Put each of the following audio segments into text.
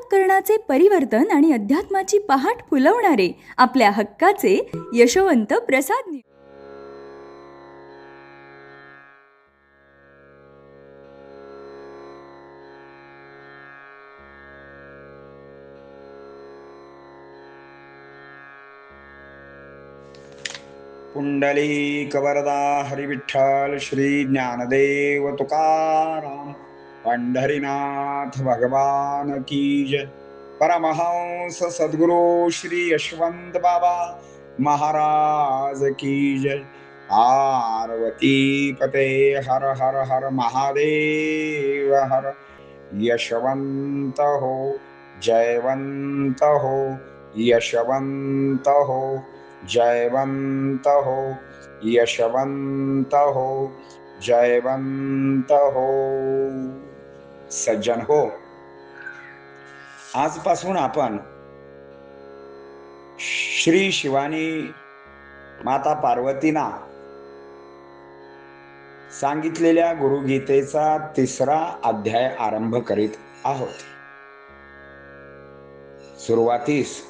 अंतःकरणाचे परिवर्तन आणि अध्यात्माची पहाट फुलवणारे आपल्या हक्काचे यशवंत प्रसाद पुंडलिक वरदा हरिविठ्ठल श्री ज्ञानदेव तुकाराम पंढरीनाथ भगवान की जय। परमहंस सद्गुरु श्री यशवंत बाबा महाराज की जय। पार्वती पते हर हर हर महादेव हर। यशवंत हो जयवंत हो यशवंत हो जयवंत हो यशवंत हो जयवंत हो। सज्जन हो, आजपासून आपण श्री शिवानी माता पार्वतींना सांगितलेल्या गुरुगीतेचा 3रा अध्याय आरंभ करीत आहोत। सुरुवातीस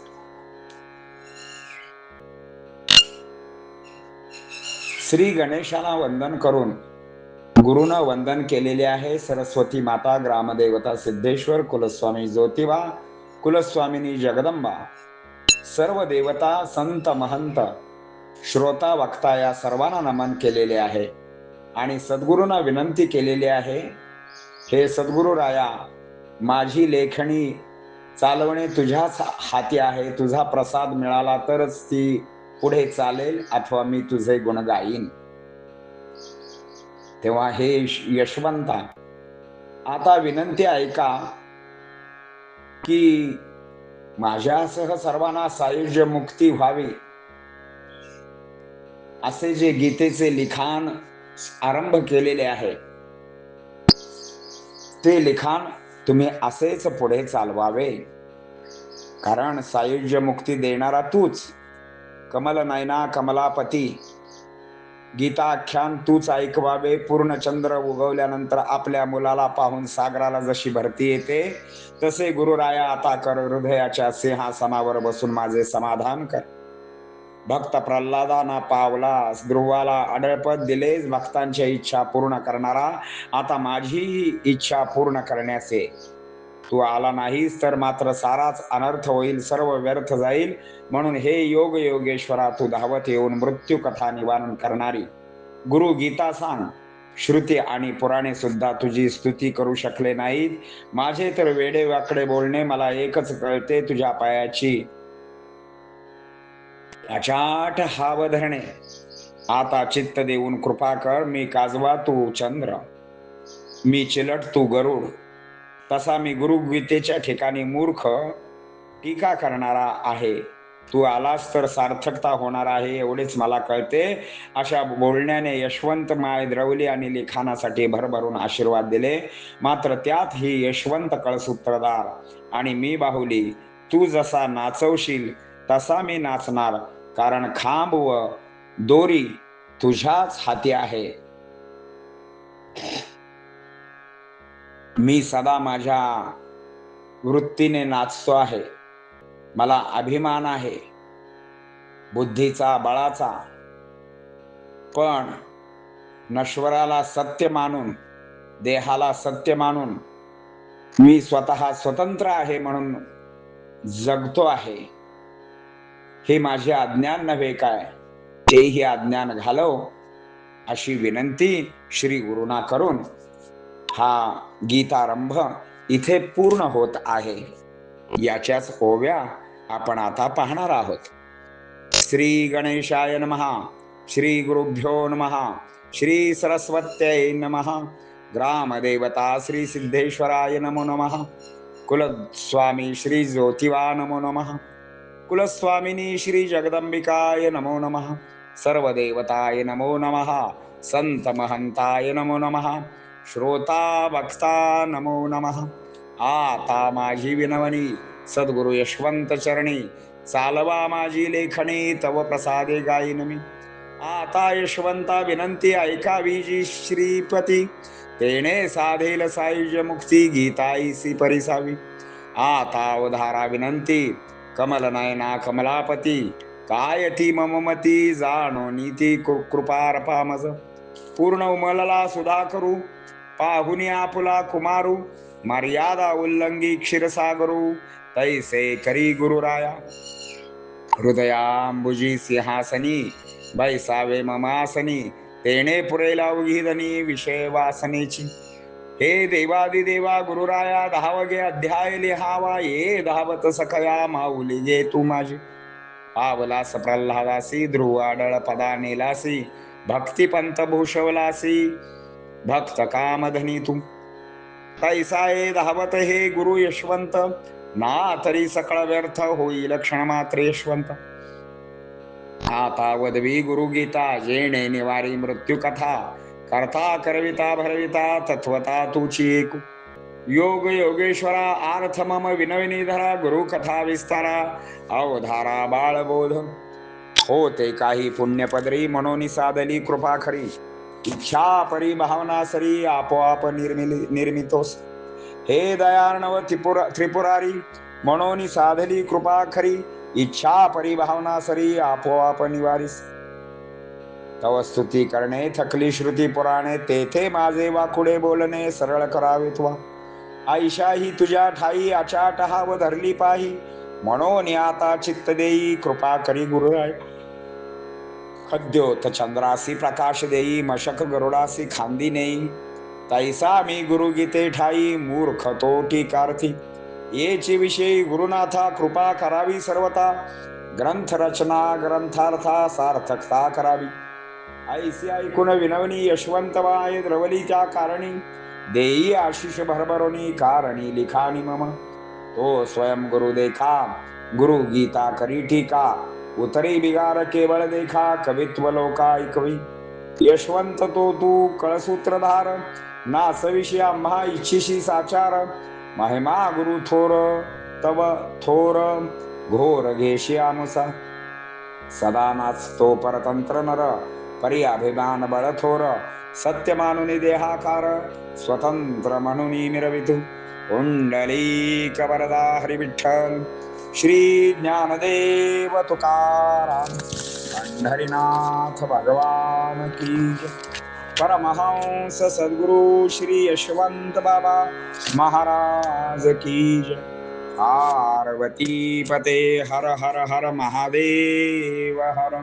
श्री गणेशाला वंदन करून गुरुनं वंदन केलेले आहे। सरस्वती माता, ग्रामदेवता सिद्धेश्वर, कुलस्वामी ज्योतिबा, कुलस्वामिनी जगदंबा, सर्व देवता, संत महंत, श्रोता वक्ता या सर्वांना नमन केलेले आहे आणि सद्गुरूंना विनंती केलेली आहे, हे सद्गुरु राया, माझी लेखणी चालवणे तुझ्याच हाती आहे। तुझा प्रसाद मिळाला तरच ती पुढे चालेल अथवा मी तुझे गुण गाईन। तेव्हा हे यशवंता, आता विनंती ऐका की माझ्यासह सर्वांना सायुज्य मुक्ती व्हावी असे जे गीतेचे लिखाण आरंभ केलेले आहे, ते लिखाण तुम्ही असेच पुढे चालवावे। कारण सायुज्य मुक्ती देणारा तूच, कमल नयना कमलापती, गीता आख्यान तूच ऐकवावे। पूर्णचंद्र उगवल्यानंतर आपल्या मुलाला पाहून सागराला जशी भरती येते, तसे गुरुराया आता कर, हृदयाच्या सिंहासनावर बसून माझे समाधान कर। भक्त प्रल्हादाना पावलास, ध्रुवाला अडळपद दिलेस, भक्तांच्या इच्छा पूर्ण करणारा, आता माझी इच्छा पूर्ण करण्याचे तू आला नाहीस तर मात्र साराच अनर्थ होईल, सर्व व्यर्थ जाईल। म्हणून हे योग योगेश्वरा, तू धावत येऊन मृत्यू कथा निवारण करणारी गुरु गीता सांग। श्रुती आणि पुराणे सुद्धा तुझी स्तुती करू शकले नाहीत। माझे तर वेडे वाकडे बोलणे, मला एकच कळते, तुझ्या पायाची अचाट हाव धरणे। आता चित्त देऊन कृपा कर, मी काजवा तू चंद्र, मी चिलट तू गरुड। तसा मी गुरुगीतेच्या ठिकाणी मूर्ख टीका करणारा आहे, तू आलास तर सार्थकता होणार आहे एवढेच मला कळते। अशा बोलण्याने यशवंत माय द्रवली आणि लिखाणासाठी भरभरून आशीर्वाद दिले। मात्र त्यात ही यशवंत कळसूत्रदार आणि मी बाहुली, तू जसा नाचवशील तसा मी नाचणार, कारण खांब व दोरी तुझ्याच हाती आहे। मी सदा माझ्या वृत्तीने नाचतो आहे, मला अभिमान आहे बुद्धीचा, बळाचा, पण नश्वराला सत्य मानून, देहाला सत्य मानून मी स्वतः स्वतंत्र आहे म्हणून जगतो आहे। हे माझे अज्ञान नव्हे काय, तेही अज्ञान घालव अशी विनंती श्री गुरुना करून हा गीतारंभ इथे पूर्ण होत आहे। याच्याच ओव्या आपण आता पाहणार आहोत। श्री गणेशाय नमः, श्री गुरुभ्यो नमः, श्री सरस्वत्यै नमः, ग्रामदेवता श्री सिद्धेश्वराय नमो नमः, कुलस्वामी श्री ज्योतिबा नमो नमः, कुलस्वामिनी श्री जगदंबिकाय नमो नमः, सर्व देवताय नमो नमः, संत महंताय नमो नमः, श्रोता भक्ता नमो नमः। आता माझी विनवणी सद्गुरु यशवंत चरणी, चालवा माझी लेखणी तव प्रसादे गायीन मी। आता यशवंता विनंती ऐकावी जी श्रीपती, तेने साधेल सायुज्य मुक्ती, गीताईसी परिसावी। आता अवधारा विनंती कमल नयना कमलापती काय ती मम मती जाणो नीती कृपारपा मज पूर्ण उमलला सुधा करू पाहुनी आपुला कुमारू मर्यादा उल्लंघी क्षीरसागरू तैसे करी गुरुराया हृदयांबुजी सिंहासनी बैसावे ममासनी तेणे पुरेला उघिधनी विषय वासनेची हे देवादिदेवा गुरुराया दहावगे अध्याय लिहावा ये धावत सखया माऊली गे तू माझी पावलास प्रल्हादासी ध्रुव आडळ पदा नेलासी भक्ती पंत भूषवलासी भक्त कामधनी तू तैसा ये धावत हे गुरु यशवंत ना तरी सकळ व्यर्थ होईल क्षण मात्र यशवंत आता वदवी गुरु गीता जेणे निवारी मृत्यू कथा करता करविता भरविता तत्वता तुची एक योग योगेश्वरा आर्थ मम विनविनी धरा गुरु कथा विस्तारा अवधारा बाळबोध होते काही पुण्यपदरी मनोनी साधली कृपा खरी इच्छा परी भावना सरी आपोआप निर्मितोस हे दयार्णव त्रिपुरारी मनोनी साधली कृपा खरी इच्छा परिभावना सरी आपोआप निवारीस तव स्तुती करणे थकली श्रुती पुराणे तेथे माझे वाकुडे बोलणे सरळ करावे तुवा आईशाही तुझ्या ठाई आचाट हाव धरली पाही म्हणून आता चित्त देई कृपा करी गुरुराय खद्योत चंद्रासी प्रकाश देई मशक गरुडासी खांदी नेई तैसा मी गुरुगीते ठाई मूर्ख तो टीकार्थी येची विषयी गुरुनाथा कृपा करावी सर्वता ग्रंथ रचना ग्रंथार्था सार्थकता करावी ऐसी ऐकून विनवनी यशवंतबाई द्रवली त्या कारणी देई आशिष भरभरोनी कारणी लिखाणी मम तो स्वयं गुरु देखा गुरु गीता करी टीका उतरी बिगार केवळ देखा कवित्व लोका ऐकवी यशवंत तो तू कळसूत्रधार नासविषयी आम्हा इच्छिशी साचार महिमा गुरु थोर तव थोर घोर घेशी अनुसार सदा नाचतो परतंत्र नर परी अभिमान बळ थोर सत्य मानुनी देहाकार स्वतंत्र म्हणून मिरवितु कुंडलीक वरदा हरी विठ्ठल श्री ज्ञानदेव तुकाराम पंढरीनाथ भगवान की जय। परमहंस सद्गुरु श्री यशवंत बाबा महाराज की जय। पार्वती पते हर हर हर महादेव हर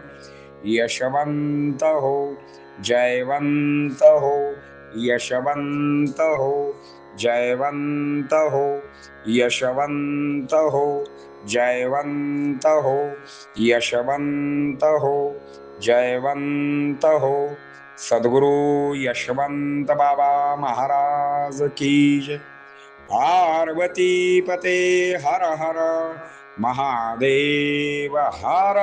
यशवंत हो जयवंत हो यशवंत हो जयवंत हो यशवंत हो जयवंत हो यशवंत हो जयवंत हो सद्गुरु यशवंत बाबा महाराज की जय। पार्वती पते हर हर महादेव हर।